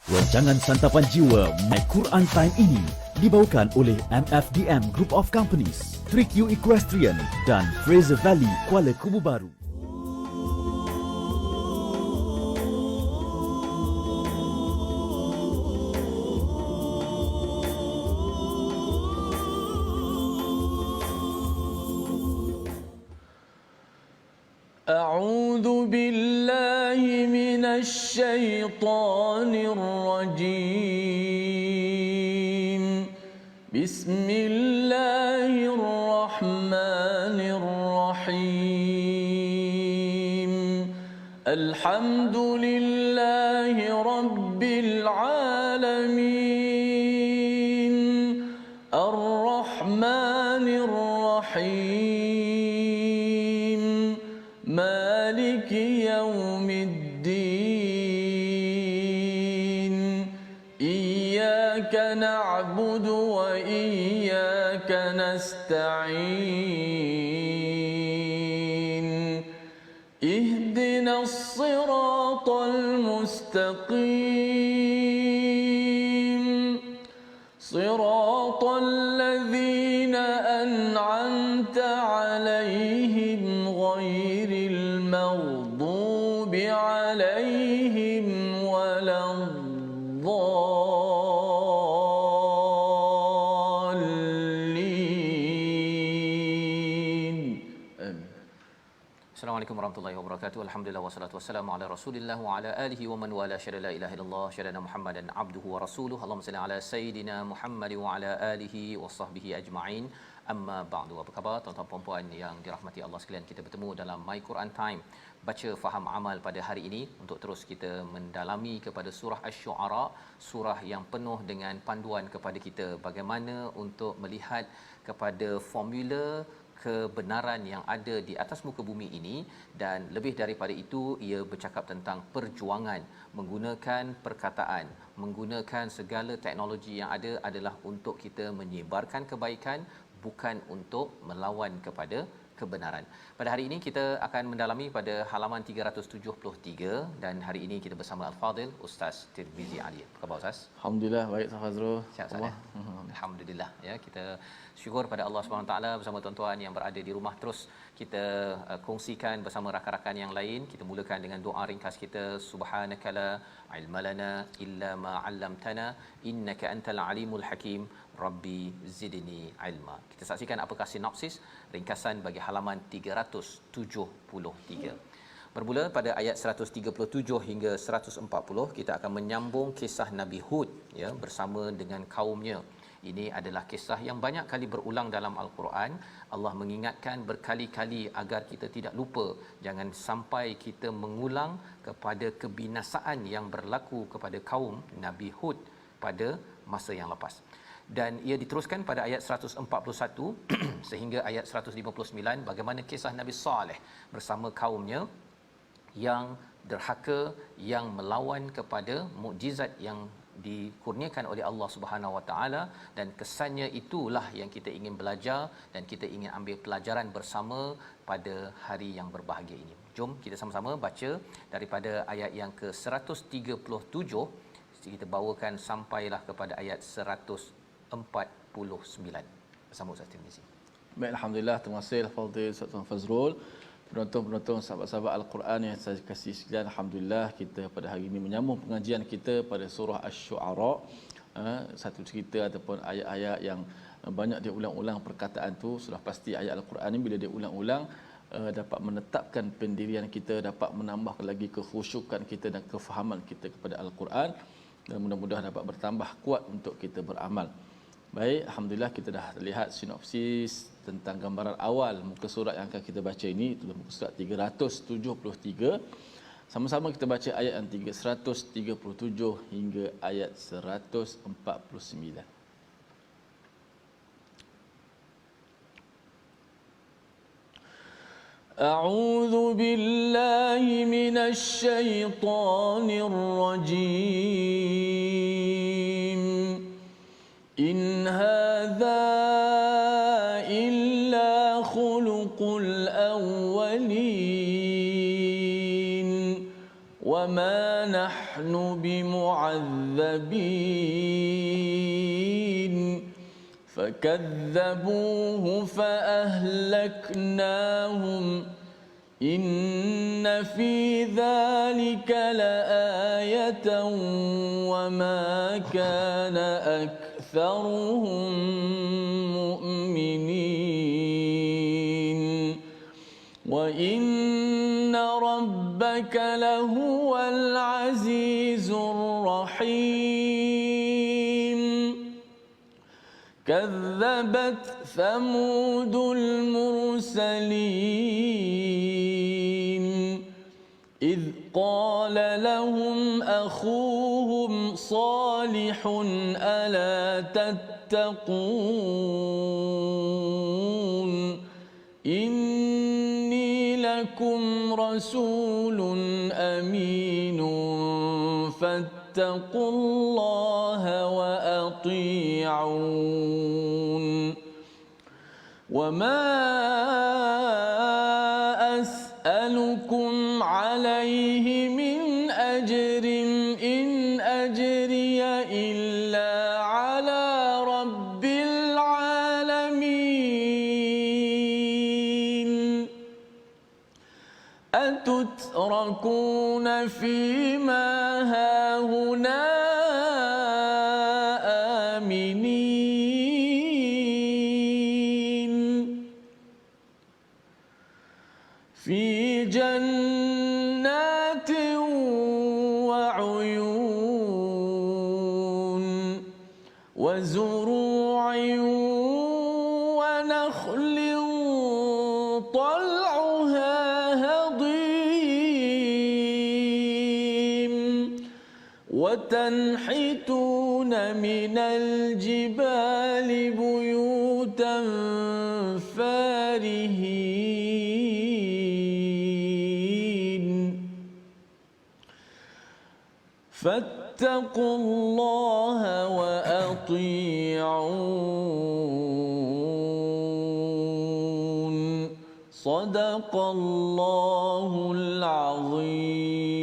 Rancangan Santapan Jiwa My Quran Time ini dibawakan oleh MFDM Group of Companies, 3Q Equestrian dan Fraser Valley Kuala Kubu Baru. أعوذ بالله من الشيطان الرجيم بسم الله الرحمن الرحيم الحمد لله رب العالمين الرحمن الرحيم مالك يوم الدين إياك نعبد وإياك نستعين اهدنا الصراط المستقيم صراط الذين أنعمت عليهم غير المغضوب عليهم ولا الضالين آمين. Assalamualaikum warahmatullahi wabarakatuh. Alhamdulillah wassalatu wassalamu ala Rasulillah wa ala alihi wa man wala syada la ilaha illallah syadana Muhammadan abduhu wa rasuluhu. Allahumma salli ala sayidina Muhammad wa ala alihi wa sahbihi ajma'in. Amma ba'du. Apa khabar tuan-tuan dan puan yang dirahmati Allah sekalian? Kita bertemu dalam My Quran Time, baca faham amal pada hari ini untuk terus kita mendalami kepada surah Asy-Syu'ara, surah yang penuh dengan panduan kepada kita bagaimana untuk melihat kepada formula kebenaran yang ada di atas muka bumi ini, dan lebih daripada itu ia bercakap tentang perjuangan menggunakan perkataan, menggunakan segala teknologi yang ada adalah untuk kita menyebarkan kebaikan, bukan untuk melawan kepada kebenaran. Pada hari ini kita akan mendalami pada halaman 373 dan hari ini kita bersama Al-Fadil Ustaz Tirmizi Ali. Apa khabar Ustaz? Alhamdulillah baik Fazrul. Sihat Ustaz. Alhamdulillah ya, kita syukur pada Allah Subhanahu taala bersama tuan-tuan yang berada di rumah, terus kita kongsikan bersama rakan-rakan yang lain. Kita mulakan dengan doa ringkas kita, subhanakala ilmalana illa ma 'allamtana innaka antal alimul hakim rabbi zidni ilma. Kita saksikan apakah sinopsis ringkasan bagi halaman 373. Bermula pada ayat 137 hingga 140 kita akan menyambung kisah Nabi Hud ya bersama dengan kaumnya. Ini adalah kisah yang banyak kali berulang dalam Al-Quran. Allah mengingatkan berkali-kali agar kita tidak lupa, jangan sampai kita mengulang kepada kebinasaan yang berlaku kepada kaum Nabi Hud pada masa yang lepas. Dan ia diteruskan pada ayat 141 sehingga ayat 159 bagaimana kisah Nabi Saleh bersama kaumnya yang derhaka, yang melawan kepada mukjizat yang dikurniakan oleh Allah Subhanahu Wa Taala, dan kesannya itulah yang kita ingin belajar dan kita ingin ambil pelajaran bersama pada hari yang berbahagia ini. Jom kita sama-sama baca daripada ayat yang ke-137, kita bawakan sampailah kepada ayat 149 bersama Ustaz Tirmizi. Baik, alhamdulillah, terima kasih Fadil Ustaz Fazrul. Penonton-penonton sahabat-sahabat Al-Quran yang saya kasih sekalian, alhamdulillah kita pada hari ini menyambung pengajian kita pada surah Asy-Syu'ara. Satu cerita ataupun ayat-ayat yang banyak dia ulang-ulang perkataan tu, sudah pasti ayat Al-Quran ni bila dia ulang-ulang dapat menetapkan pendirian kita, dapat menambah lagi kekhusyukan kita dan kefahaman kita kepada Al-Quran, dan mudah-mudahan dapat bertambah kuat untuk kita beramal. Baik, alhamdulillah kita dah lihat sinopsis tentang gambaran awal muka surat yang akan kita baca ini, itu muka surat 373. Sama-sama kita baca ayat yang 137 hingga ayat 149. أعوذ بالله من الشيطان الرجيم إن هذا إلا خلق الأولين وما نحن بمعذبين المعذبين فكذبوه فأهلكناهم إن في ذلك لآية وما كان أكثرهم مؤمنين وإن ربك لهو العزيز الرحيم كذبت ثمود المرسلين إذ قال لهم أخوهم صالح ألا تتقون إني لكم رسول أمين فاتقوا الله وأطيعون وما أسألكم عليه من أجر إن أجري إلا على رب العالمين أتتركون فيما هاهنا آمنين في جنات وعيون وزروع ونخل طلعها هضيم وتنحتون من الجبال بيوتا فارهين فاتقوا الله وأطيعون صدق الله العظيم.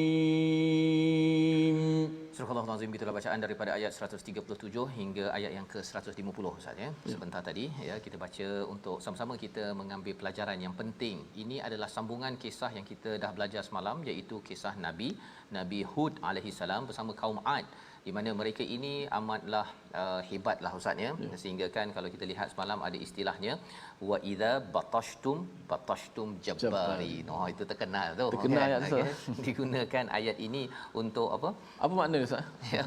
Surah Al-Azim, gitulah bacaan daripada ayat 137 hingga ayat yang ke-150 Ustaz ya. Sebentar tadi ya kita baca untuk sama-sama kita mengambil pelajaran yang penting. Ini adalah sambungan kisah yang kita dah belajar semalam, iaitu kisah Nabi Hud alaihi salam bersama kaum Ad, di mana mereka ini amatlah hebatlah Ustaz ya. Sehingga kan kalau kita lihat semalam ada istilahnya wa idza batashtum jabbarin. Oh itu terkenal tu. Terkenal ayat tu. Digunakan ayat ini untuk apa? Apa makna Ustaz? Ya,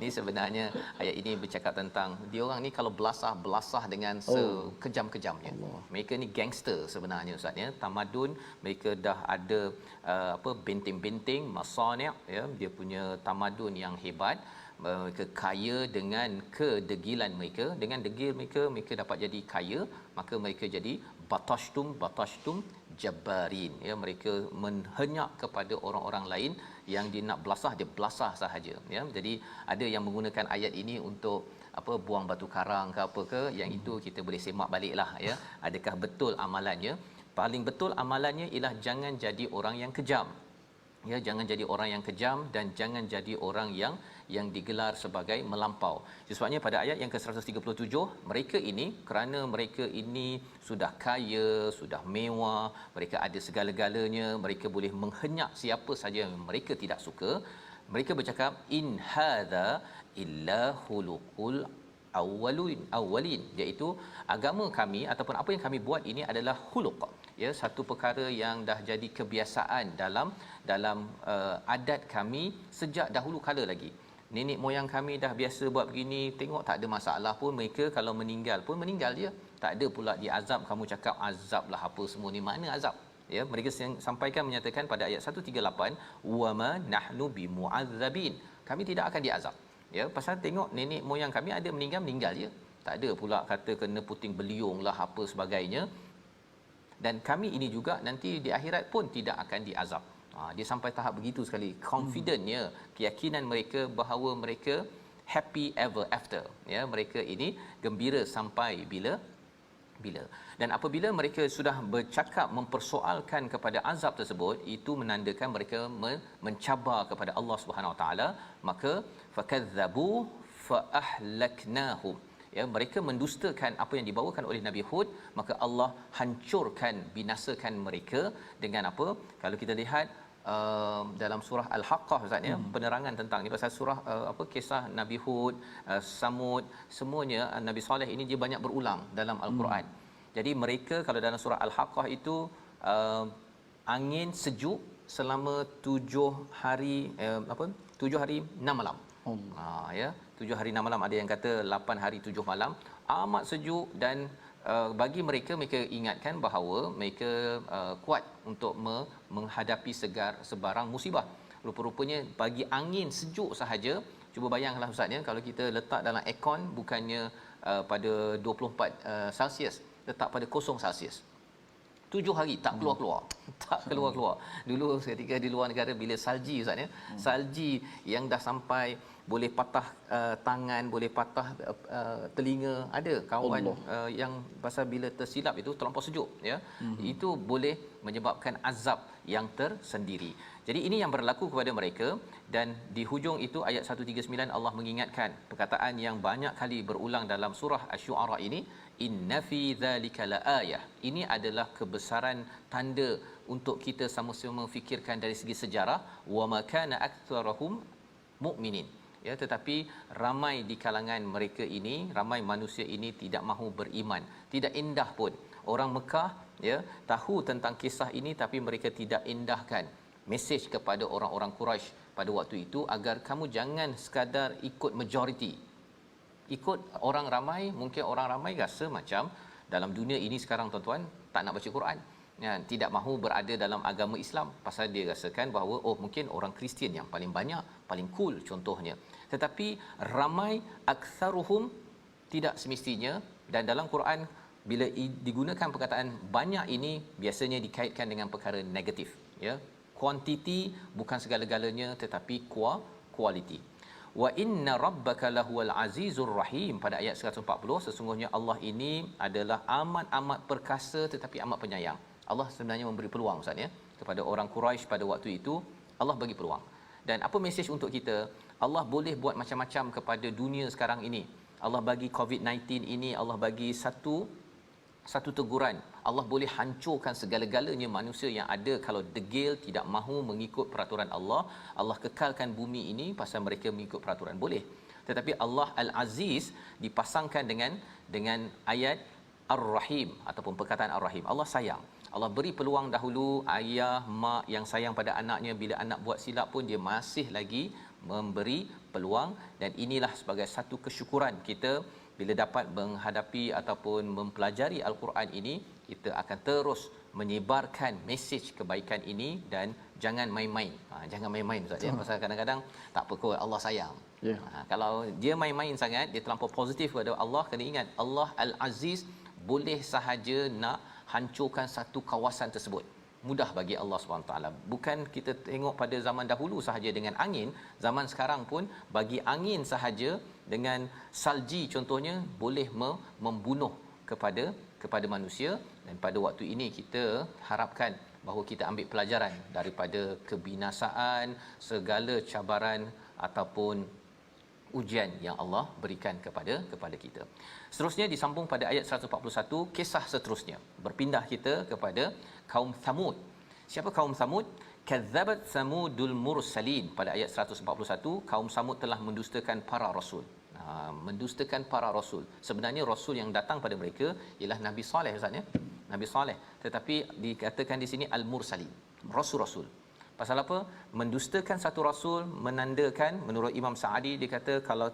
ni sebenarnya ayat ini bercakap tentang dia orang ni kalau belasah dengan sekejam-kejamnya. Mereka ni gangster sebenarnya Ustaz ya. Tamadun mereka dah ada benteng-benteng, masani' ya, dia punya tamadun yang hebat. Mereka kaya dengan kedegilan mereka, dengan degil mereka dapat jadi kaya, maka mereka jadi batashtum jabbarin ya, mereka menhenyak kepada orang-orang lain yang dia nak belasah, dia belasah sahaja ya. Jadi ada yang menggunakan ayat ini untuk buang batu karang ke apa ke, yang itu kita boleh semak baliklah ya, adakah betul amalannya. Paling betul amalannya ialah jangan jadi orang yang kejam ya, jangan jadi orang yang kejam dan jangan jadi orang yang digelar sebagai melampau. Sebabnya pada ayat yang ke-137 mereka ini, kerana mereka ini sudah kaya, sudah mewah, mereka ada segala-galanya, mereka boleh menghenyak siapa saja yang mereka tidak suka. Mereka bercakap in hadza illa khuluqul awwalin, iaitu agama kami ataupun apa yang kami buat ini adalah khuluq ya, satu perkara yang dah jadi kebiasaan dalam adat kami sejak dahulu kala lagi. Nenek moyang kami dah biasa buat begini, tengok tak ada masalah pun. Mereka kalau meninggal pun meninggal je, tak ada pula diazab. Kamu cakap azab lah apa semua ni, mana azab ya. Mereka sampaikan menyatakan pada ayat 138 wama nahnu bimu'adzabin, kami tidak akan diazab ya, pasal tengok nenek moyang kami ada meninggal je, tak ada pula kata kena puting beliung lah apa sebagainya, dan kami ini juga nanti di akhirat pun tidak akan diazab. Dia sampai tahap begitu sekali confidentnya, keyakinan mereka bahawa mereka happy ever after ya, mereka ini gembira sampai bila. Dan apabila mereka sudah bercakap mempersoalkan kepada azab tersebut, itu menandakan mereka mencabar kepada Allah Subhanahu Wa Taala, maka fakadzabu fa ahlaknahum. Ya, mereka mendustakan apa yang dibawakan oleh Nabi Hud, maka Allah hancurkan, binasakan mereka dengan apa? Kalau kita lihat dalam surah Al-Haqqah Ustaz ya, penerangan tentang ni pasal surah kisah Nabi Hud, Samud, semuanya Nabi Saleh ini dia banyak berulang dalam Al-Quran. Jadi mereka kalau dalam surah Al-Haqqah itu angin sejuk selama 7 hari 7 hari 6 malam. Ya, 7 hari 6 malam, ada yang kata 8 hari 7 malam, amat sejuk. Dan bagi mereka ingatkan bahawa mereka kuat untuk menghadapi sebarang musibah. Rupa-rupanya bagi angin sejuk sahaja, cuba bayangkanlah Ustaz ya, kalau kita letak dalam aircon bukannya pada 24 Celsius, letak pada 0 Celsius, 7 hari tak keluar-keluar. Tak keluar-keluar. Dulu ketika di luar negara, bila salji Ustaz ya, salji yang dah sampai boleh patah tangan, boleh patah telinga. Ada kawan yang pasal bila tersilap itu terlampau sejuk ya. Itu boleh menyebabkan azab yang tersendiri. Jadi ini yang berlaku kepada mereka. Dan di hujung itu ayat 139 Allah mengingatkan perkataan yang banyak kali berulang dalam surah Asy-Syu'ara ini, inna fi dzalika laayah. Ini adalah kebesaran tanda untuk kita sama-sama fikirkan dari segi sejarah. Wa ma kana aktsaruhum mu'minin. Ya, tetapi ramai di kalangan mereka ini, ramai manusia ini tidak mahu beriman. Tidak indah pun. Orang Mekah ya tahu tentang kisah ini, tapi mereka tidak indahkan mesej kepada orang-orang Quraisy pada waktu itu, agar kamu jangan sekadar ikut majoriti. Ikut orang ramai, mungkin orang ramai rasa macam dalam dunia ini sekarang tuan-tuan tak nak baca Quran. Ya, tidak mahu berada dalam agama Islam pasal dia rasakan bahawa mungkin orang Kristian yang paling banyak, paling cool contohnya. Tetapi ramai, aktsaruhum, tidak semestinya. Dan dalam Quran bila digunakan perkataan banyak ini biasanya dikaitkan dengan perkara negatif ya. Kuantiti bukan segala-galanya, tetapi kualiti. Wa inna rabbaka lahuwal azizur rahim, pada ayat 140, sesungguhnya Allah ini adalah amat perkasa tetapi amat penyayang. Allah sebenarnya memberi peluang Ustaz ya kepada orang Quraisy pada waktu itu. Allah bagi peluang. Dan apa mesej untuk kita? Allah boleh buat macam-macam kepada dunia sekarang ini. Allah bagi COVID-19 ini, Allah bagi satu teguran. Allah boleh hancurkan segala-galanya manusia yang ada kalau degil, tidak mahu mengikut peraturan Allah. Allah kekalkan bumi ini pasal mereka mengikut peraturan, boleh. Tetapi Allah Al-Aziz dipasangkan dengan ayat Ar-Rahim ataupun perkataan Ar-Rahim. Allah sayang. Allah beri peluang dahulu. Ayah, mak yang sayang pada anaknya, bila anak buat silap pun dia masih lagi memberi peluang. Dan inilah sebagai satu kesyukuran kita bila dapat menghadapi ataupun mempelajari Al-Quran ini, kita akan terus menyebarkan mesej kebaikan ini. Dan jangan main-main. Jangan main-main Ustaz ya. Pasal kadang-kadang tak apa kot, Allah sayang. Kalau dia main-main sangat, dia terlampau positif kepada Allah, kena ingat Allah Al-Aziz boleh sahaja nak hancurkan satu kawasan tersebut. Mudah bagi Allah SWT. Bukan kita tengok pada zaman dahulu sahaja dengan angin, zaman sekarang pun bagi angin sahaja dengan salji contohnya boleh membunuh kepada manusia. Dan pada waktu ini kita harapkan bahawa kita ambil pelajaran daripada kebinasaan, segala cabaran ataupun ujian yang Allah berikan kepada kita. Seterusnya disambung pada ayat 141, kisah seterusnya. Berpindah kita kepada kaum Thamud. Siapa kaum Thamud? Kadzabat Thamudul mursalin. Pada ayat 141, kaum Thamud telah mendustakan para rasul. Mendustakan para rasul. Sebenarnya rasul yang datang pada mereka ialah Nabi Saleh Ustaz ya. Nabi Saleh. Tetapi dikatakan di sini al-mursalin. Rasul-rasul. Pasal apa? Mendustakan satu rasul menandakan, menurut Imam Sa'adi, dia kata kalau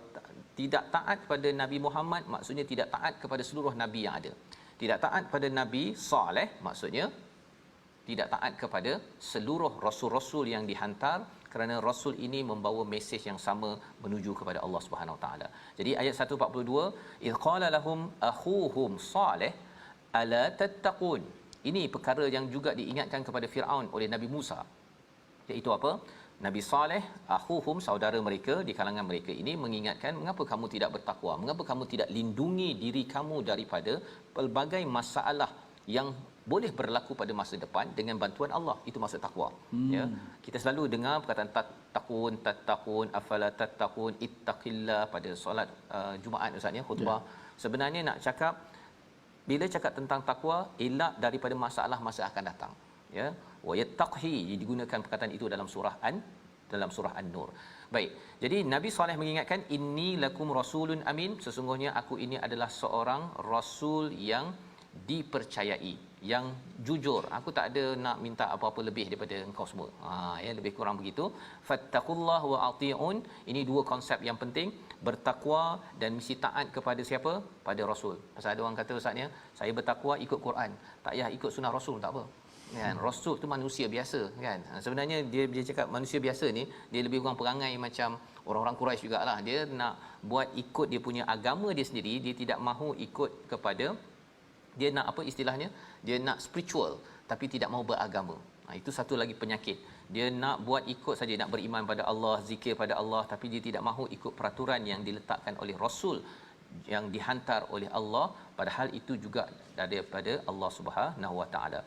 tidak taat pada Nabi Muhammad, maksudnya tidak taat kepada seluruh nabi yang ada. Tidak taat pada Nabi Saleh, maksudnya tidak taat kepada seluruh rasul-rasul yang dihantar, kerana rasul ini membawa mesej yang sama menuju kepada Allah Subhanahu Wa Taala. Jadi ayat 142, id qala lahum akhuhum Saleh ala tattaqun. Ini perkara yang juga diingatkan kepada Firaun oleh Nabi Musa, iaitu apa? Nabi Saleh, akhuhum, saudara mereka di kalangan mereka ini mengingatkan, mengapa kamu tidak bertakwa? Mengapa kamu tidak lindungi diri kamu daripada pelbagai masalah yang boleh berlaku pada masa depan dengan bantuan Allah? Itu maksud takwa. Ya. Kita selalu dengar perkataan tattaqun, afala tattaqun, ittaqillah pada solat Jumaat Ustaz ya, khutbah. Sebenarnya nak cakap, bila cakap tentang takwa, elak daripada masalah masa akan datang. Ya, wa yattaqhi, digunakan perkataan itu dalam surah An-Nur. Baik. Jadi Nabi Saleh mengingatkan, inni lakum rasulun amin, sesungguhnya aku ini adalah seorang rasul yang dipercayai, yang jujur. Aku tak ada nak minta apa-apa lebih daripada engkau semua. Ya, lebih kurang begitu. Fattaqullah wa ati'un. Ini dua konsep yang penting, bertakwa dan mesti taat kepada siapa? Pada rasul. Pasal ada orang kata, ustaz ya, saya bertakwa ikut Quran, tak payah ikut sunnah rasul, tak apa. Kan, rasul tu manusia biasa kan. Sebenarnya dia cakap manusia biasa ni, dia lebih kurang perangai macam orang-orang Quraisy jugalah. Dia nak buat ikut dia punya agama dia sendiri, dia tidak mahu ikut kepada, dia nak apa istilahnya, dia nak spiritual tapi tidak mahu beragama. Itu satu lagi penyakit. Dia nak buat ikut saja, nak beriman pada Allah, zikir pada Allah, tapi dia tidak mahu ikut peraturan yang diletakkan oleh rasul yang dihantar oleh Allah, padahal itu juga daripada Allah Subhanahu Wa Taala.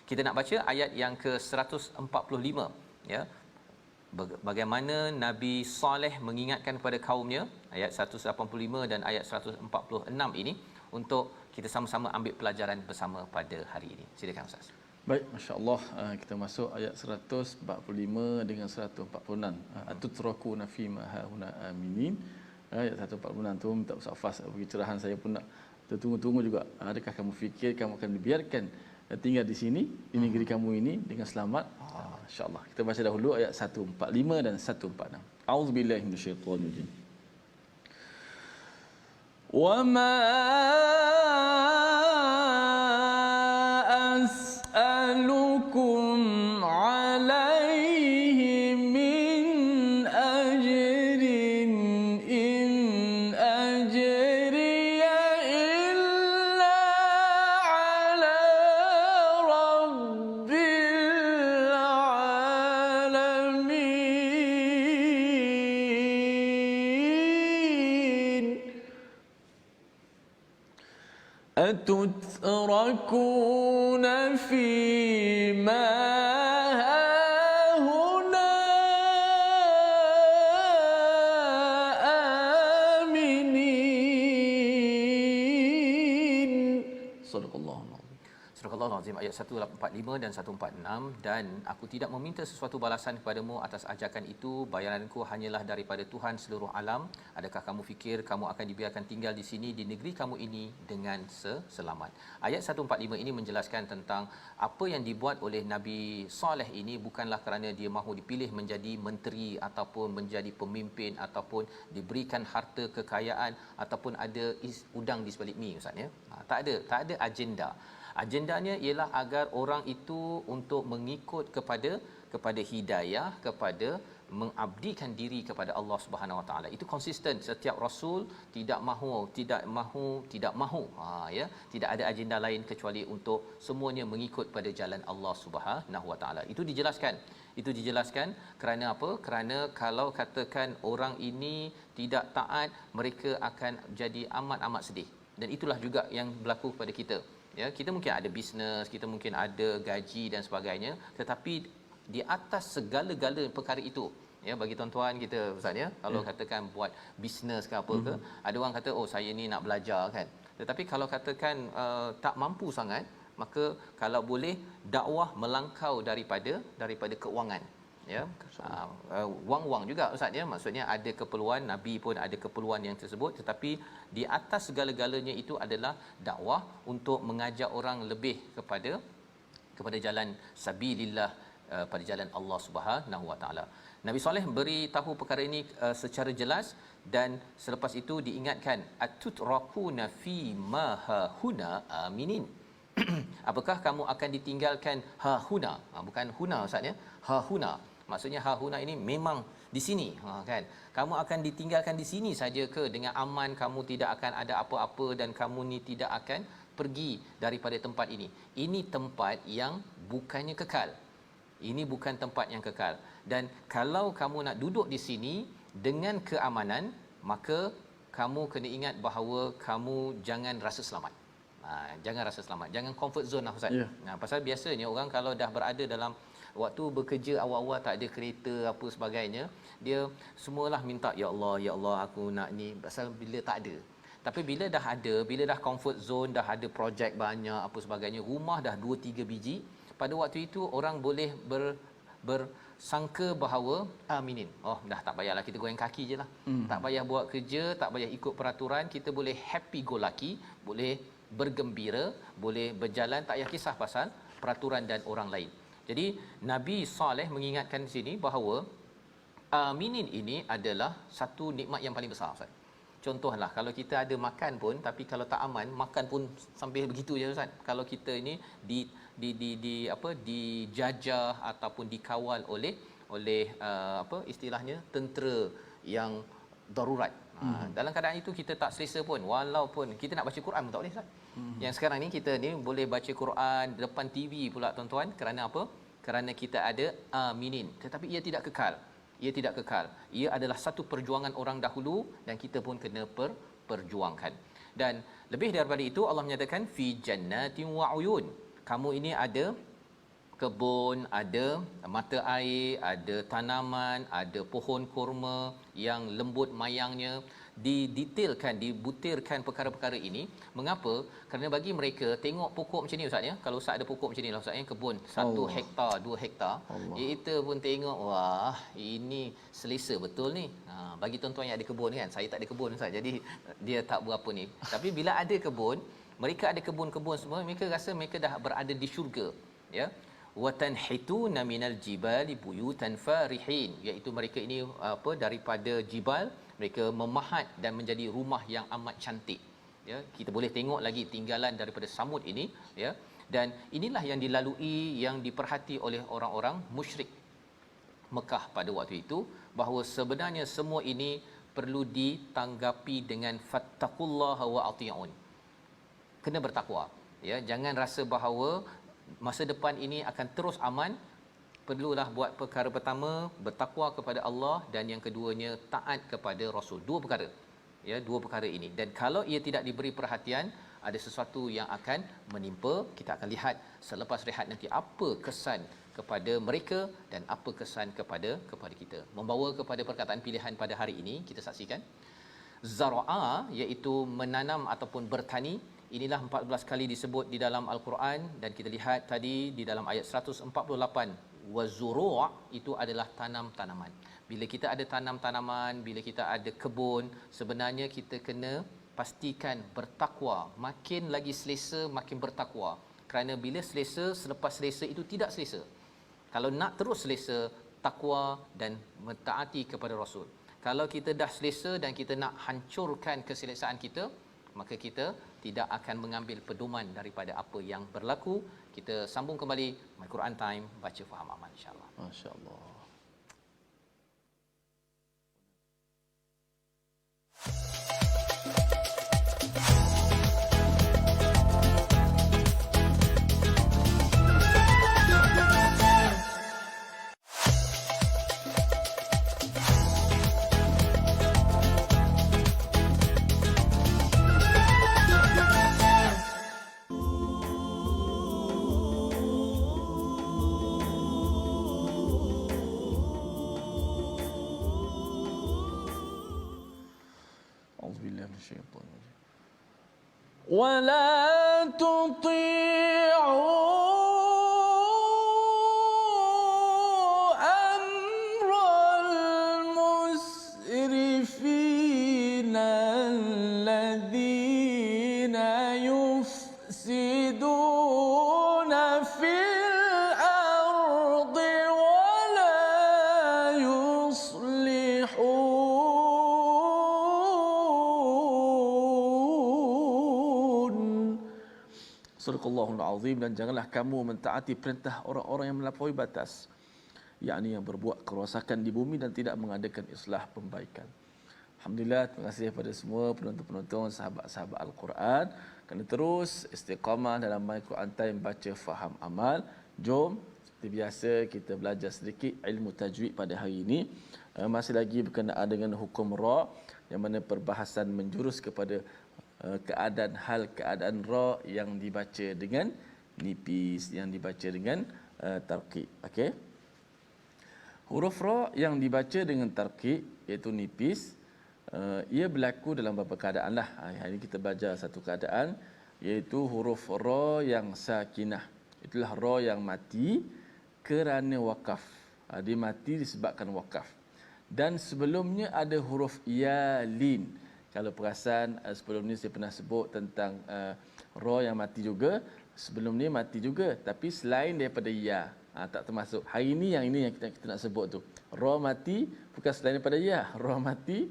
Kita nak baca ayat yang ke-145 ya. Bagaimana Nabi Saleh mengingatkan kepada kaumnya, ayat 185 dan ayat 146 ini, untuk kita sama-sama ambil pelajaran bersama pada hari ini. Silakan Ustaz. Baik, masya-Allah, kita masuk ayat 145 dengan 146. Atutrakuna fi ma hauna aminin. Ayat 146 tu minta Ustaz Fas bagi cerahan, saya pun nak tertunggu-tunggu juga. Adakah kamu fikir kamu akan dibiarkan tinggal di sini, di negeri kamu ini dengan selamat? Insya-Allah. Kita baca dahulu ayat 145 dan 146. A'udzubillahi minasyaitonir rajim. Wa ma as'alukum 'alaihi min ajrin in ajriya illa 'ala rabbil 'alamin. أتتركون فيما هاهنا آمنين. صدق الله العظيم. Surah Al-Azim ayat 145 dan 146, dan aku tidak meminta sesuatu balasan kepadamu atas ajakan itu, bayaranku hanyalah daripada Tuhan seluruh alam. Adakah kamu fikir kamu akan dibiarkan tinggal di sini di negeri kamu ini dengan selamat? Ayat 145 ini menjelaskan tentang apa yang dibuat oleh Nabi Saleh ini bukanlah kerana dia mahu dipilih menjadi menteri ataupun menjadi pemimpin ataupun diberikan harta kekayaan ataupun ada udang di sebalik mi, ustaz ya. Tak ada agenda. Agendanya ialah agar orang itu untuk mengikut kepada hidayah, kepada mengabdikan diri kepada Allah Subhanahu Wa Taala. Itu konsisten setiap rasul, tidak mahu ya, tidak ada agenda lain kecuali untuk semuanya mengikut pada jalan Allah Subhanahu Wa Taala. Itu dijelaskan kerana apa? Kerana kalau katakan orang ini tidak taat, mereka akan jadi amat sedih. Dan itulah juga yang berlaku kepada kita. Ya, kita mungkin ada bisnes, kita mungkin ada gaji dan sebagainya, tetapi di atas segala-gala perkara itu, ya, bagi tuan-tuan kita ustaz ya, kalau katakan buat bisnes ke apa ke, ada orang kata oh saya ni nak belajar kan, tetapi kalau katakan tak mampu sangat, maka kalau boleh dakwah melangkau daripada keuangan, ya. Wang-wang juga ustaz ya, maksudnya ada keperluan, Nabi pun ada keperluan yang tersebut, tetapi di atas segala-galanya itu adalah dakwah untuk mengajak orang lebih kepada jalan sabilillah, pada jalan Allah Subhanahu Wa Taala. Nabi Saleh beritahu perkara ini secara jelas, dan selepas itu diingatkan, atutrakuna fi ma huna aminin. Apakah kamu akan ditinggalkan huna? Bukan huna ustaz ya, huna. Maksudnya huna ini memang di sini, kan? Kamu akan ditinggalkan di sini saja ke dengan aman, kamu tidak akan ada apa-apa dan kamu ni tidak akan pergi daripada tempat ini. Ini tempat yang bukannya kekal. Ini bukan tempat yang kekal. Dan kalau kamu nak duduk di sini dengan keamanan, maka kamu kena ingat bahawa kamu jangan rasa selamat. Jangan rasa selamat. Jangan comfort zone lah Ustaz. Ya. Pasal biasanya orang kalau dah berada dalam waktu bekerja awal-awal, tak ada kereta apa sebagainya, dia semualah minta, ya Allah aku nak ni, pasal bila tak ada. Tapi bila dah ada, bila dah comfort zone, dah ada projek banyak apa sebagainya, rumah dah 2-3 biji, pada waktu itu orang boleh bersangka bahawa aminin. Oh, dah tak payahlah kita goyang kaki je lah. Tak payah buat kerja, tak payah ikut peraturan, kita boleh happy go lucky, boleh bergembira, boleh berjalan, tak payah kisah pasal peraturan dan orang lain. Jadi Nabi Saleh mengingatkan di sini bahawa aminin ini adalah satu nikmat yang paling besar Ustaz. Contohlah kalau kita ada makan pun, tapi kalau tak aman, makan pun sambil begitu je Ustaz. Kalau kita ini dijajah ataupun dikawal oleh istilahnya tentera yang darurat. Dalam keadaan itu kita tak selesa pun, walaupun kita nak baca Quran pun tak boleh Ustaz. Yang sekarang ni kita ni boleh baca Quran depan TV pula tuan-tuan, kerana apa? Kerana kita ada aminin. Tetapi ia tidak kekal. Ia tidak kekal. Ia adalah satu perjuangan orang dahulu dan kita pun kena perjuangkan. Dan lebih daripada itu Allah menyatakan fi jannatin wa uyun. Kamu ini ada kebun, ada mata air, ada tanaman, ada pohon kurma yang lembut mayangnya, didetailkan, dibutirkan perkara-perkara ini. Mengapa? Kerana bagi mereka tengok pokok macam ni Ustaz ya. Kalau Ustaz ada pokok macam ni lah Ustaz ya, kebun 1 hektar, 2 hektar, kita pun tengok, wah, ini selesa betul ni. Bagi tuan-tuan yang ada kebun kan, saya tak ada kebun Ustaz, jadi dia tak berapa ni. Tapi bila ada kebun, mereka ada kebun-kebun semua, mereka rasa mereka dah berada di syurga ya. Wa tanhituna minal jibali buyutan farihin, iaitu mereka ini daripada jibal, mereka memahat dan menjadi rumah yang amat cantik ya. Kita boleh tengok lagi tinggalan daripada samud ini ya. Dan inilah yang dilalui, yang diperhati oleh orang-orang musyrik Mekah pada waktu itu, bahawa sebenarnya semua ini perlu ditanggapi dengan fattaqullaha wa ati'un. Kena bertakwa ya. Jangan rasa bahawa masa depan ini akan terus aman. Perlulah buat perkara pertama, bertakwa kepada Allah, dan yang keduanya taat kepada Rasul. Dua perkara ya, dua perkara ini. Dan kalau ia tidak diberi perhatian, ada sesuatu yang akan menimpa. Kita akan lihat selepas rehat nanti apa kesan kepada mereka dan apa kesan kepada kita. Membawa kepada perkataan pilihan pada hari ini, kita saksikan zara'a, iaitu menanam ataupun bertani. Inilah 14 kali disebut di dalam Al-Quran, dan kita lihat tadi di dalam ayat 148, wazuru' itu adalah tanam-tanaman. Bila kita ada tanam tanaman, bila kita ada kebun, sebenarnya kita kena pastikan bertakwa. Makin lagi selesa, makin bertakwa. Kerana bila selesa, selepas selesa itu tidak selesa. Kalau nak terus selesa, takwa dan mentaati kepada Rasul. Kalau kita dah selesa dan kita nak hancurkan keselesaan kita, maka kita tidak akan mengambil pedoman daripada apa yang berlaku. Kita sambung kembali My Quran Time, baca faham amal insya-Allah. Masya-Allah. ولا تطيعوا أمر المسرفين الذين يفسدون في الأرض ولا يصلحون. Surahul Azim. Dan janganlah kamu mentaati perintah orang-orang yang melampaui batas, yakni yang berbuat kerosakan di bumi dan tidak mengadakan islah pembaikan. Alhamdulillah, terima kasih kepada semua penonton-penonton, sahabat-sahabat Al-Quran, kerana terus istiqamah dalam My Quran Time, baca faham amal. Jom Seperti biasa kita belajar sedikit ilmu tajwid pada hari ini. Masih lagi berkenaan dengan hukum ra, yang mana perbahasan menjurus kepada keadaan ra yang dibaca dengan nipis, yang dibaca dengan tarqiq. Okey. Huruf ra yang dibaca dengan tarqiq iaitu nipis, ia berlaku dalam beberapa keadaan lah. Hari ini kita belajar satu keadaan, iaitu huruf ra yang sakinah. Itulah ra yang mati kerana wakaf. Dia mati disebabkan wakaf. Dan sebelumnya ada huruf ya lin. Kalau perasan sebelum ni saya pernah sebut tentang ra yang mati juga. Sebelum ni mati juga, tapi selain daripada ya, tak termasuk. Hari ini yang kita nak sebut tu. Ra mati bukan selain daripada ya. Ra mati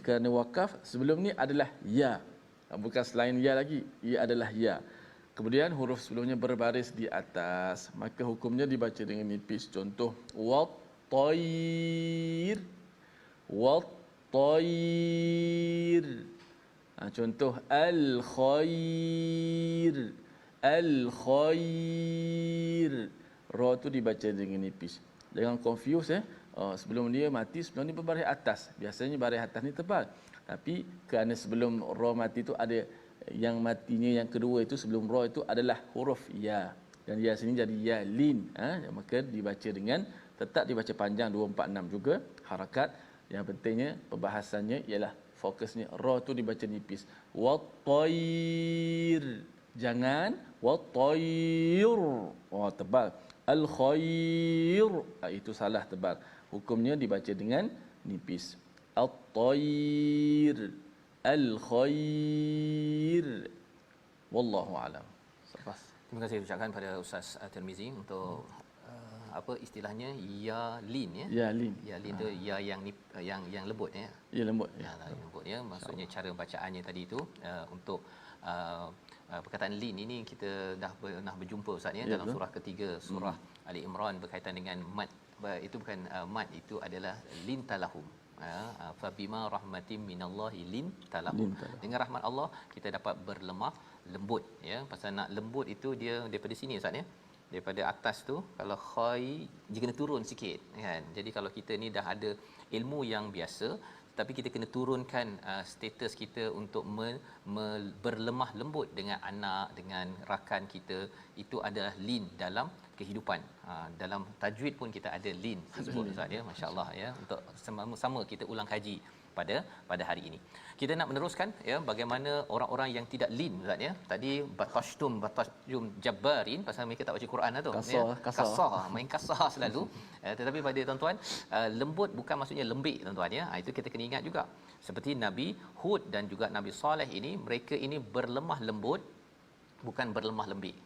kerana wakaf. Sebelum ni adalah ya. Bukan selain ya lagi. Ia adalah ya. Kemudian huruf sebelumnya berbaris di atas, maka hukumnya dibaca dengan nipis. Contoh wat-tayr. Wat-tayr. Contoh al-khair. Al-khair. Ra tu dibaca dengan nipis. Jangan confuse sebelum dia mati, sebelum ni berbaris atas. Biasanya baris atas ni tebal. Tapi kerana sebelum ra mati tu ada yang matinya yang kedua itu, sebelum ra itu adalah huruf ya. Dan ya sini jadi ya lin. Maka dibaca dengan, tetap dibaca panjang 246 juga harakat. Yang pentingnya perbahasannya ialah fokusnya ra tu dibaca nipis. Wat-tayr. Jangan wat-tayr. Tebal. Al-khair. Itu salah, tebal. Hukumnya dibaca dengan nipis. At-tayr. Al-khair. Wallahu alam. Terima kasih ucapkan pada Ustaz Tirmizi untuk apa istilahnya ya lin ya. Ya lin. Ya lin tu ya yang lembut ya. Ya lembut. Ya lembut ya. Maksudnya cara bacaannya tadi tu untuk perkataan lin ini kita dah pernah berjumpa Ustaz ya, dalam surah ketiga surah Ali Imran berkaitan dengan mad. Itu bukan mad, itu adalah lin talahum. Fa bima rahmatim minallahi lin talahum. Dengan rahmat Allah kita dapat berlemah lembut ya. Pasal nak lembut itu dia daripada sini Ustaz ya. Daripada atas tu, kalau khai dia kena turun sikit kan. Jadi kalau kita ni dah ada ilmu yang biasa, tapi kita kena turunkan status kita untuk berlemah lembut dengan anak, dengan rakan kita. Itu adalah lin dalam kehidupan. Dalam tajwid pun kita ada lin tersebut Ustaz ya. Masya-Allah ya. Untuk sama-sama kita ulang kaji pada hari ini. Kita nak meneruskan ya, bagaimana orang-orang yang tidak lin Ustaz ya. Tadi batashtum jabbarin, pasal mereka tak baca Quran lah tu ya. Kasar, main kasar selalu. Tetapi pada tuan-tuan, lembut bukan maksudnya lembik tuan-tuan ya. Itu kita kena ingat juga. Seperti Nabi Hud dan juga Nabi Saleh ini, mereka ini berlemah lembut, bukan berlemah lembik.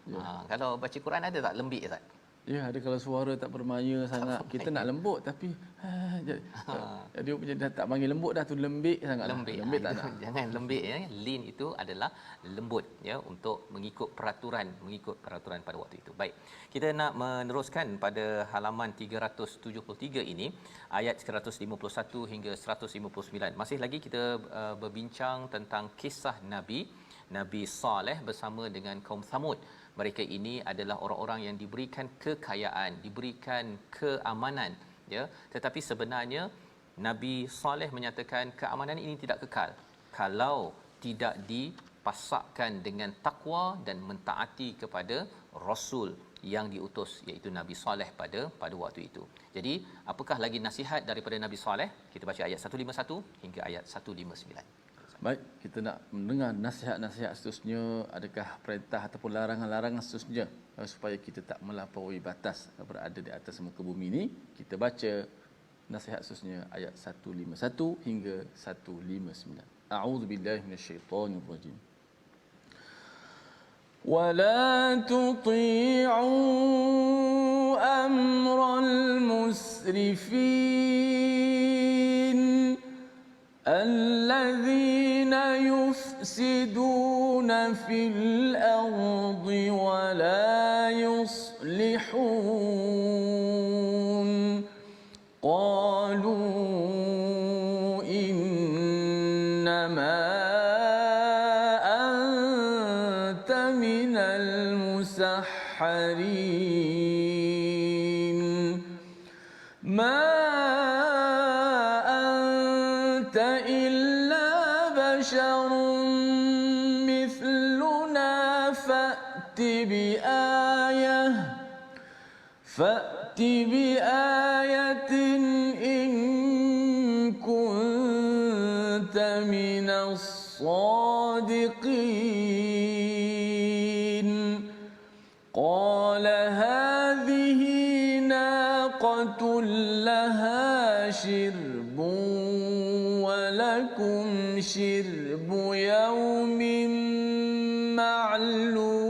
Kalau baca Quran ada tak lembik Ustaz? Ya, ada kalau suara tak bermaya sangat. Kita nak lembut tapi dia punya dah tak panggil lembut dah tu, lembik sangat. Lembik tak nak. Jangan lembik ya. Lin itu adalah lembut ya, untuk mengikut peraturan pada waktu itu. Baik. Kita nak meneruskan pada halaman 373 ini, ayat 151 hingga 159. Masih lagi kita berbincang tentang kisah Nabi Saleh bersama dengan kaum Thamud. Mereka ini adalah orang-orang yang diberikan kekayaan, diberikan keamanan ya, tetapi sebenarnya Nabi Saleh menyatakan keamanan ini tidak kekal kalau tidak dipasakkan dengan takwa dan mentaati kepada rasul yang diutus, iaitu Nabi Saleh pada waktu itu. Jadi apakah lagi nasihat daripada Nabi Saleh? Kita baca ayat 151 hingga ayat 159. Baik, kita nak mendengar nasihat-nasihat seterusnya. Adakah perintah ataupun larangan-larangan seterusnya supaya kita tak melampaui batas berada di atas muka bumi ini. Kita baca nasihat seterusnya ayat 151 hingga 159. A'udzubillahi minasyaitonirrajim. ولا تطيعوا أمر المسرفين الذين يفسدون في الأرض ولا يصلحون قالوا إنما أنت من المسحرين بشر مثلنا فأت بآية إن كنت من الصادقين قال هذه ناقة لها شرب ولكم شرب يوم معلوم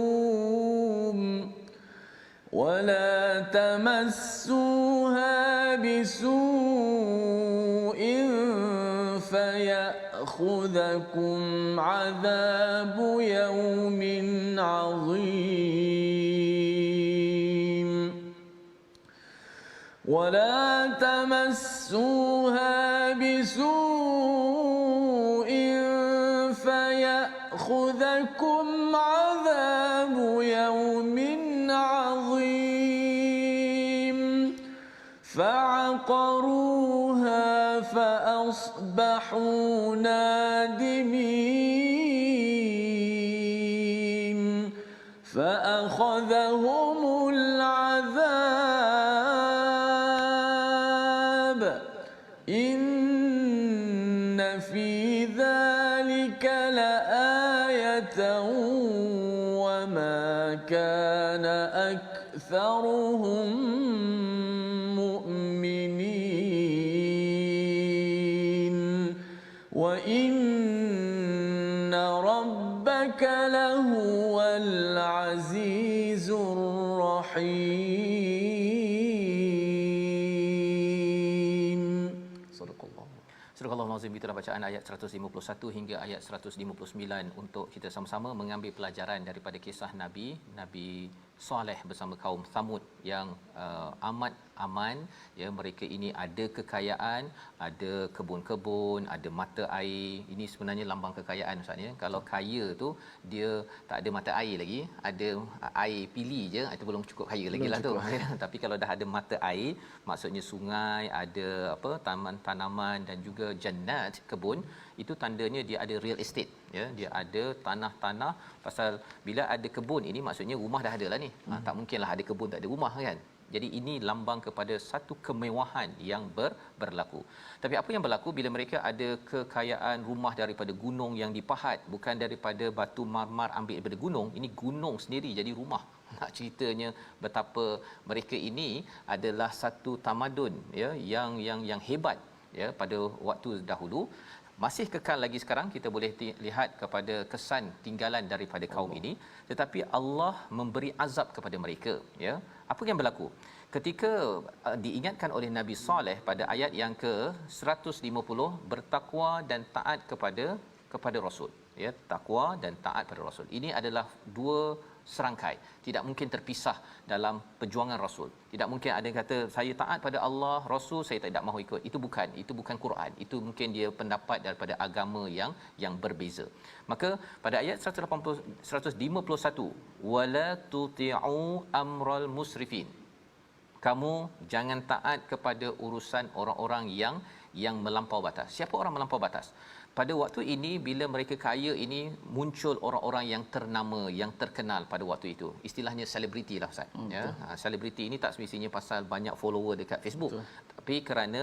ولا تمسوها بسوء فيأخذكم عذاب يوم عظيم ولا تمسوها بسوء فيأخذكم عذاب يوم عظيم فعقروها فأصبحوا نادمين فأخذهم العذاب إن في ذلك لآية وما كان أكثرهم مؤمنين وإن ربك لهو العزيز الرحيم. صدق الله. Surah Al-Azim, itulah bacaan ayat 151 hingga ayat 159 untuk kita sama-sama mengambil pelajaran daripada kisah Nabi Saleh bersama kaum Thamud yang amat aman, ya, mereka ini ada kekayaan, ada kebun-kebun, ada mata air. Ini sebenarnya lambang kekayaan, Ustaz, ya. Kalau kaya tu dia tak ada mata air lagi, ada air pili je, itu belum cukup kaya lagi lah tu. Tapi kalau dah ada mata air, maksudnya sungai, ada apa, taman tanaman dan juga jannat, kebun, itu tandanya dia ada real estate, ya, dia ada tanah-tanah. Pasal bila ada kebun ini maksudnya rumah dah ada lah ni. Tak mungkinlah ada kebun tak ada rumah, kan. Jadi ini lambang kepada satu kemewahan yang berlaku. Tapi apa yang berlaku bila mereka ada kekayaan rumah daripada gunung yang dipahat, bukan daripada batu marmar ambil daripada gunung, ini gunung sendiri jadi rumah. Nak ceritanya betapa mereka ini adalah satu tamadun, ya, yang hebat, ya, pada waktu dahulu. Masih kekal lagi sekarang, kita boleh lihat kepada kesan tinggalan daripada kaum ini, tetapi Allah memberi azab kepada mereka, ya. Apa yang berlaku ketika diingatkan oleh Nabi Saleh pada ayat yang ke-150, bertakwa dan taat kepada Rasul, ya, takwa dan taat pada Rasul. Ini adalah dua serangkai, tidak mungkin terpisah dalam perjuangan Rasul. Tidak mungkin ada yang kata saya taat pada Allah, Rasul saya tidak mahu ikut. Itu bukan Quran. Itu mungkin dia pendapat daripada agama yang berbeza. Maka pada ayat 151, wala tuti'u amral musrifin, kamu jangan taat kepada urusan orang-orang yang melampau batas. Siapa orang melampau batas? Pada waktu ini bila mereka kaya ini, muncul orang-orang yang ternama, yang terkenal pada waktu itu. Istilahnya selebriti lah, Ustaz. Ya, selebriti ini tak semestinya pasal banyak follower dekat Facebook. Betul. Tapi kerana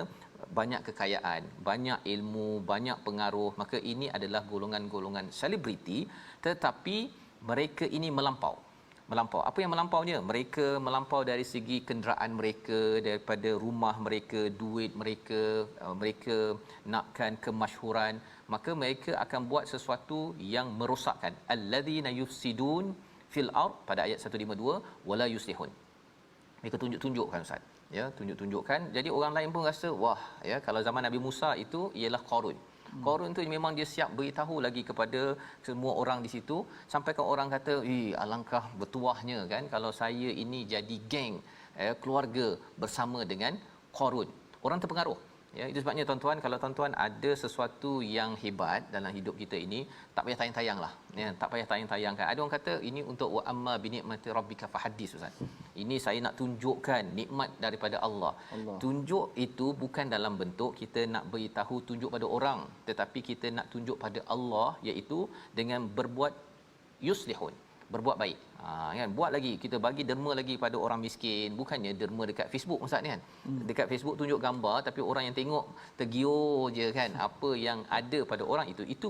banyak kekayaan, banyak ilmu, banyak pengaruh, maka ini adalah golongan-golongan selebriti, tetapi mereka ini melampau. Apa yang melampaunya? Mereka melampau dari segi kenderaan mereka, daripada rumah mereka, duit mereka, mereka nakkan kemasyhuran, maka mereka akan buat sesuatu yang merosakkan. Alladzina yufsidun fil ard, pada ayat 152, wala yuslihun. Mereka tunjuk-tunjukkan, Ustaz, ya, tunjuk-tunjukkan. Jadi orang lain pun rasa wah, ya, kalau zaman Nabi Musa itu ialah Qarun. Qarun tu memang dia siap beritahu lagi kepada semua orang di situ, sampai ke orang kata, alangkah bertuahnya, kan, kalau saya ini jadi geng, keluarga bersama dengan Qarun. Orang terpengaruh. Ya, itu sebabnya tuan-tuan, kalau tuan-tuan ada sesuatu yang hebat dalam hidup kita ini, tak payah tayang-tayanglah. Ya, tak payah tayang-tayangkan. Ada orang kata ini untuk wa amma bi ni'mati rabbika fahaddis, ustaz. Ini saya nak tunjukkan nikmat daripada Allah. Tunjuk itu bukan dalam bentuk kita nak beritahu tunjuk pada orang, tetapi kita nak tunjuk pada Allah, iaitu dengan berbuat yuslihun, berbuat baik. Kan, buat lagi, kita bagi derma lagi pada orang miskin, bukannya derma dekat Facebook ustaz ni kan. Dekat Facebook tunjuk gambar tapi orang yang tengok tergiur je kan apa yang ada pada orang itu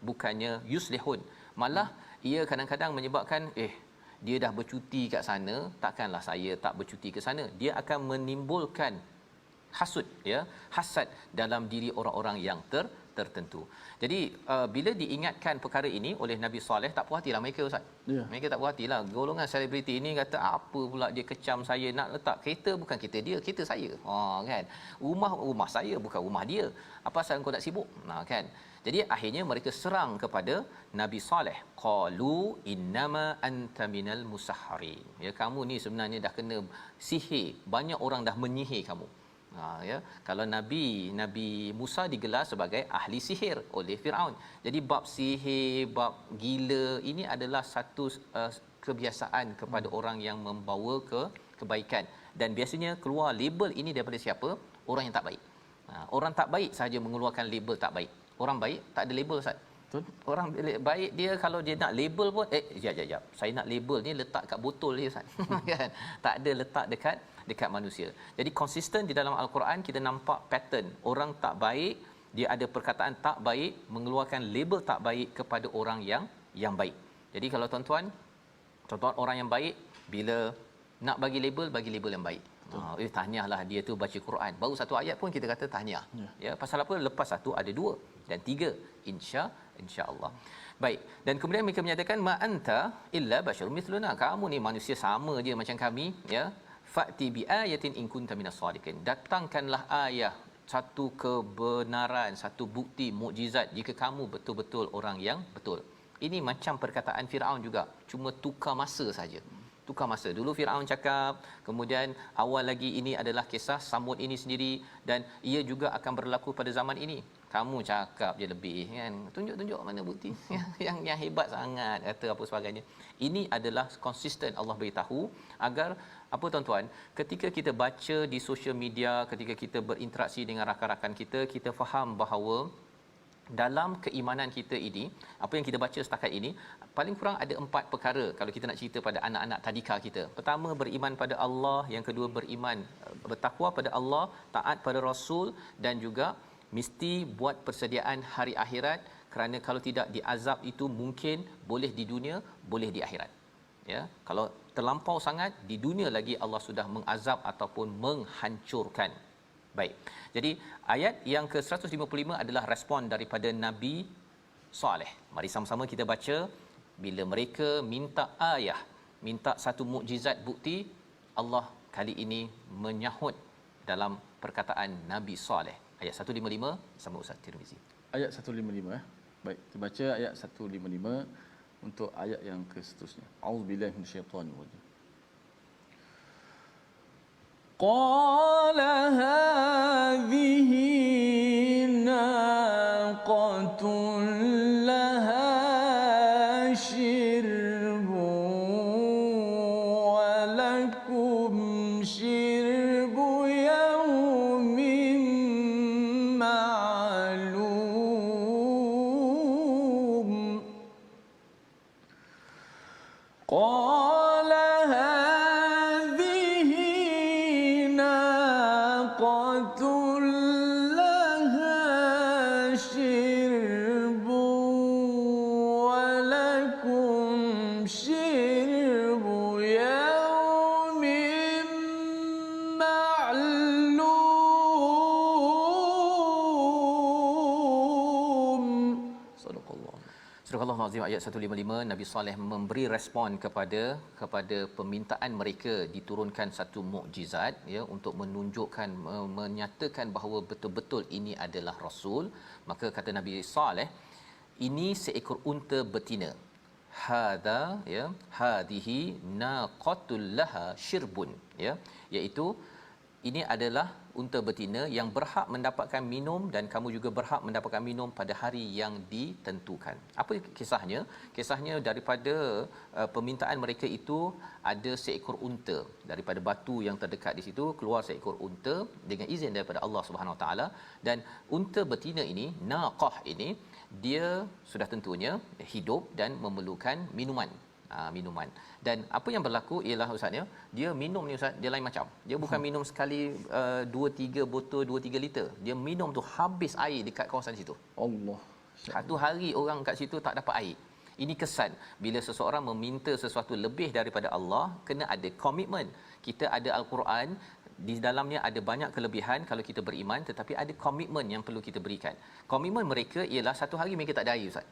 bukannya yuslihun. Malah ia kadang-kadang menyebabkan dia dah bercuti kat sana, takkanlah saya tak bercuti ke sana. Dia akan menimbulkan hasud, ya, hasad dalam diri orang-orang yang tertentu. Jadi bila diingatkan perkara ini oleh Nabi Saleh, tak puas hatilah mereka ustaz. Yeah. Mereka tak puas hatilah. Golongan selebriti ini kata apa pula dia kecam saya, nak letak kereta bukan kereta dia, kereta saya. Kan. Rumah saya bukan rumah dia. Apa pasal kau nak sibuk? Kan. Jadi akhirnya mereka serang kepada Nabi Saleh. Qalu innama anta minal musahharin. Ya, kamu ni sebenarnya dah kena sihir. Banyak orang dah menyihir kamu. Ya, kalau Nabi Musa digelar sebagai ahli sihir oleh Firaun. Jadi bab sihir, bab gila ini adalah satu kebiasaan kepada orang yang membawa kebaikan, dan biasanya keluar label ini daripada siapa? Orang yang tak baik. Orang tak baik saja mengeluarkan label tak baik. Orang baik tak ada label ustaz. Betul. Orang baik dia kalau dia nak label pun jap. Saya nak label ni letak kat botol dia ustaz. Kan? Tak ada letak dekat manusia. Jadi konsisten di dalam al-Quran kita nampak pattern orang tak baik, dia ada perkataan tak baik, mengeluarkan label tak baik kepada orang yang baik. Jadi kalau tuan-tuan orang yang baik bila nak bagi label yang baik. Tahniahlah dia tu baca Quran. Baru satu ayat pun kita kata tahniah. Ya, pasal apa? Lepas satu ada dua dan tiga insya-Allah. Baik. Dan kemudian mereka menyatakan ma anta illa basyarun mithluna. Kamu ni manusia sama je macam kami, ya. Fa'ti bi ayatin in kunta minas sadiqin. Datangkanlah ayat, satu kebenaran, satu bukti mukjizat jika kamu betul-betul orang yang betul. Ini macam perkataan Firaun juga, cuma tukar masa saja. Tukar masa. Dulu Firaun cakap, kemudian awal lagi ini adalah kisah Samud ini sendiri, dan ia juga akan berlaku pada zaman ini. Kamu cakap je lebih kan. Tunjuk mana bukti yang hebat sangat kata apa sebagainya. Ini adalah konsisten Allah beritahu agar apa tuan-tuan, ketika kita baca di sosial media, ketika kita berinteraksi dengan rakan-rakan kita, kita faham bahawa dalam keimanan kita ini, apa yang kita baca setakat ini, paling kurang ada 4 perkara kalau kita nak cerita pada anak-anak tadika kita. Pertama, beriman pada Allah. Yang kedua, bertakwa pada Allah, taat pada Rasul, dan juga mesti buat persediaan hari akhirat, kerana kalau tidak diazab itu mungkin boleh di dunia, boleh di akhirat. Ya, kalau terlampau sangat di dunia lagi Allah sudah mengazab ataupun menghancurkan. Baik. Jadi ayat yang ke-155 adalah respon daripada Nabi Saleh. Mari sama-sama kita baca. Bila mereka minta ayah, minta satu mukjizat bukti, Allah kali ini menyahut dalam perkataan Nabi Saleh. Ayat 155 sama Ustaz Tirmizi. Ayat 155 Baik, kita baca ayat 155 untuk ayat yang seterusnya. Auzubillahi minasyaitanir rajim. Qala hadhihi naqatun laha shirbu wa lakum shirbu yawmin ma'lum. قال هذه ناقة لها شرب ولكم شرب يوم معلوم. صدق الله. Surah Al-Azim ayat 155, Nabi Saleh memberi respon kepada permintaan mereka diturunkan satu mukjizat, ya, untuk menunjukkan, menyatakan bahawa betul-betul ini adalah rasul. Maka kata Nabi Saleh, ini seekor unta betina. Hadza, ya, hadhihi naqatul laha shirbun, ya, iaitu ini adalah unta betina yang berhak mendapatkan minum dan kamu juga berhak mendapatkan minum pada hari yang ditentukan. Apa kisahnya? Kisahnya daripada permintaan mereka itu ada seekor unta daripada batu yang terdekat di situ, keluar seekor unta dengan izin daripada Allah Subhanahu Wa Taala, dan unta betina ini, naqah ini, dia sudah tentunya hidup dan memerlukan minuman. Dan apa yang berlaku ialah ustaz ya, dia minum ni ustaz, dia lain macam. Dia bukan minum sekali 2-3 botol 2-3 liter. Dia minum tu habis air dekat kawasan situ. Allah. Satu hari orang kat situ tak dapat air. Ini kesan bila seseorang meminta sesuatu lebih daripada Allah, kena ada komitmen. Kita ada al-Quran, di dalamnya ada banyak kelebihan kalau kita beriman, tetapi ada komitmen yang perlu kita berikan. Komitmen mereka ialah satu hari mereka tak ada air ustaz.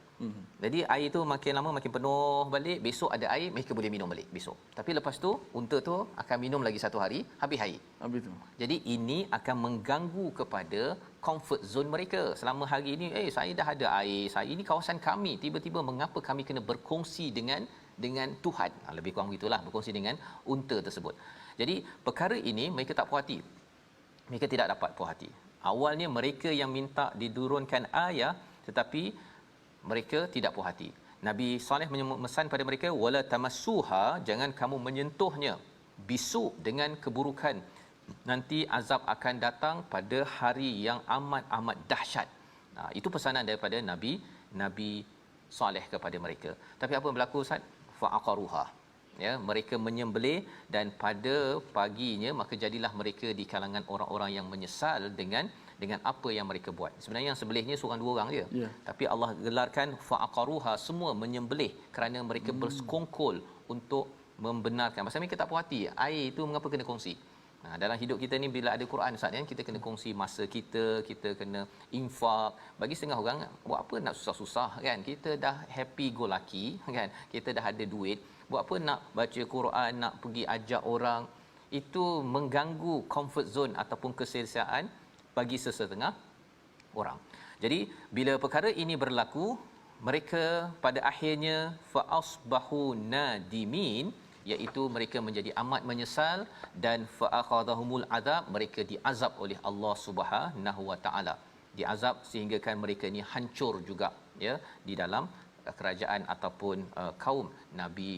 Jadi air tu makin lama makin penuh balik, besok ada air mereka boleh minum balik besok. Tapi lepas tu unta tu akan minum lagi satu hari, habis air. Habis tu. Jadi ini akan mengganggu kepada comfort zone mereka. Selama hari ini saya dah ada air, saya ini kawasan kami, tiba-tiba mengapa kami kena berkongsi dengan Tuhan? Lebih kurang gitulah, berkongsi dengan unta tersebut. Jadi perkara ini mereka tak puas hati. Mereka tidak dapat puas hati. Awalnya mereka yang minta didurunkan ayat, tetapi mereka tidak puas hati. Nabi Saleh memesan pada mereka, wala tamassuha, jangan kamu menyentuhnya bisu dengan keburukan. Nanti azab akan datang pada hari yang amat dahsyat. Itu pesanan daripada Nabi Saleh kepada mereka. Tapi apa yang berlaku ustaz? Fa'aqaruha. Ya, mereka menyembelih, dan pada paginya maka jadilah mereka di kalangan orang-orang yang menyesal dengan apa yang mereka buat. Sebenarnya yang sembelihnya seorang dua orang je. Yeah. Tapi Allah gelarkan fa'aqaruha, semua menyembelih kerana mereka bersekongkol untuk membenarkan. Pasal mereka tak puas hati. Air itu mengapa kena kongsi? Dalam hidup kita ni bila ada Quran ustaz kan, kita kena kongsi masa kita kena infak. Bagi setengah orang, buat apa nak susah-susah kan? Kita dah happy go lucky kan? Kita dah ada duit, buat apa nak baca Quran, nak pergi ajak orang? Itu mengganggu comfort zone ataupun keselesaan bagi sesetengah orang. Jadi bila perkara ini berlaku, mereka pada akhirnya fa'asbahu nadimin, iaitu mereka menjadi amat menyesal, dan fa'akhadhahumul azab, mereka diazab oleh Allah Subhanahu Wa Taala. Diazab sehingga kan mereka ni hancur juga ya di dalam kerajaan ataupun kaum Nabi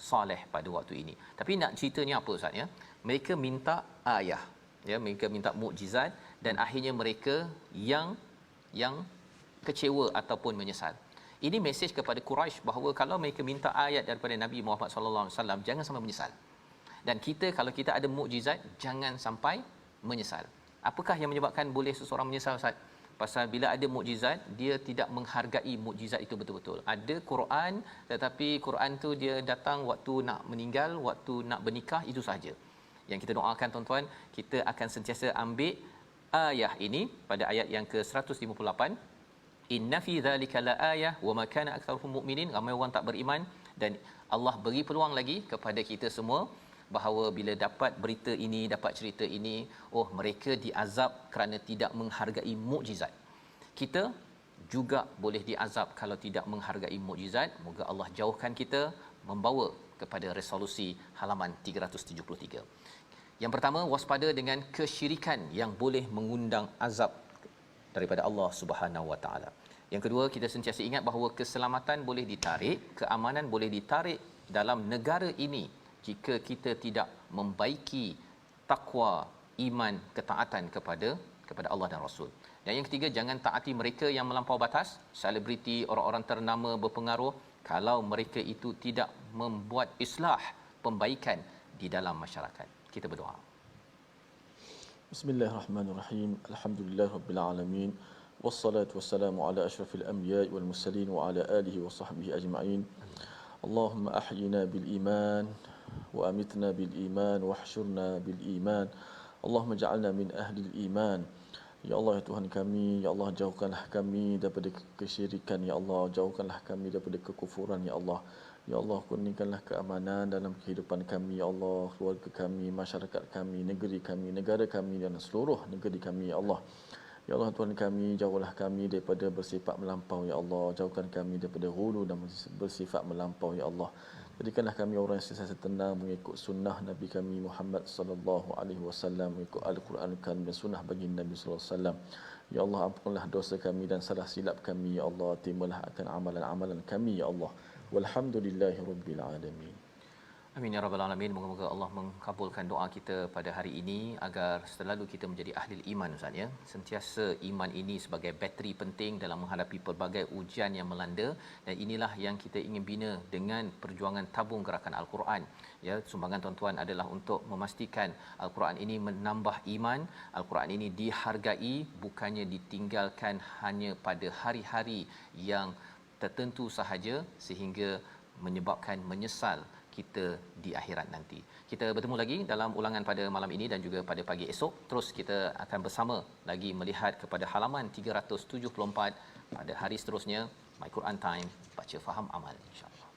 Saleh pada waktu ini. Tapi nak ceritanya apa ustaz ya? Mereka minta ayah, ya, mereka minta mukjizat, dan akhirnya mereka yang kecewa ataupun menyesal. Ini mesej kepada Quraisy bahawa kalau mereka minta ayat daripada Nabi Muhammad sallallahu alaihi wasallam, jangan sampai menyesal. Dan kita kalau kita ada mukjizat, jangan sampai menyesal. Apakah yang menyebabkan boleh seseorang menyesal ustaz? Pasal bila ada mukjizat, dia tidak menghargai mukjizat itu betul-betul. Ada Quran, tetapi Quran tu dia datang waktu nak meninggal, waktu nak bernikah, itu sahaja. Yang kita doakan tuan-tuan, kita akan sentiasa ambil ayat ini pada ayat yang ke-158. Inna fi dzalika laayah wa ma kana aktsaruhum mu'minin. Ramai orang tak beriman, dan Allah beri peluang lagi kepada kita semua bahawa bila dapat berita ini, dapat cerita ini, oh mereka diazab kerana tidak menghargai mukjizat. Kita juga boleh diazab kalau tidak menghargai mukjizat. Moga Allah jauhkan kita, membawa kepada resolusi halaman 373. Yang pertama, waspada dengan kesyirikan yang boleh mengundang azab daripada Allah Subhanahu Wa Taala. Yang kedua, kita sentiasa ingat bahawa keselamatan boleh ditarik, keamanan boleh ditarik dalam negara ini jika kita tidak membaiki takwa, iman, ketaatan kepada Allah dan Rasul. Dan yang ketiga, jangan taati mereka yang melampau batas, selebriti, orang-orang ternama berpengaruh, kalau mereka itu tidak membuat islah, pembaikan di dalam masyarakat. Kita berdoa. Bismillahirrahmanirrahim. Alhamdulillahirabbil alamin. Wassalatu wassalamu ala asyrafil anbiya'i wal mursalin wa ala alihi wa sahbihi ajma'in. Allahumma ahyina bil iman wa amitna bil iman wa ahsyurna bil iman. Allahumma ja'alna min ahli iman. Ya Allah, ya Tuhan kami, ya Allah, jauhkanlah kami daripada kesyirikan, ya Allah, jauhkanlah kami daripada kekufuran, ya Allah. Ya Allah, kurniakanlah keamanan dalam kehidupan kami, ya Allah, keluarga kami, masyarakat kami, negeri kami, negara kami, dan seluruh negeri kami, ya Allah. Ya Allah, Tuhan kami, jauhlah kami daripada bersifat melampau, ya Allah. Jauhkan kami daripada ghulu dan bersifat melampau, ya Allah. Jadikanlah kami orang yang sentiasa tenang mengikut sunnah Nabi kami Muhammad sallallahu alaihi wasallam, mengikut Al-Quran dan sunnah bagi Nabi sallallahu alaihi wasallam. Ya Allah, ampunlah dosa kami dan salah silap kami ya Allah. Terimalah akan amalan-amalan kami ya Allah. Walhamdulillahirabbil alamin. Amin ya rabbal alamin. Moga-moga Allah mengabulkan doa kita pada hari ini agar selalu kita menjadi ahli iman, Ustaz ya. Sentiasa iman ini sebagai bateri penting dalam menghadapi pelbagai ujian yang melanda, dan inilah yang kita ingin bina dengan perjuangan tabung gerakan Al-Quran. Ya, sumbangan tuan-tuan adalah untuk memastikan Al-Quran ini menambah iman, Al-Quran ini dihargai, bukannya ditinggalkan hanya pada hari-hari yang tertentu sahaja sehingga menyebabkan menyesal kita di akhirat nanti. Kita bertemu lagi dalam ulangan pada malam ini dan juga pada pagi esok. Terus kita akan bersama lagi melihat kepada halaman 374 pada hari seterusnya. My Quran Time, baca faham amal, insya-Allah.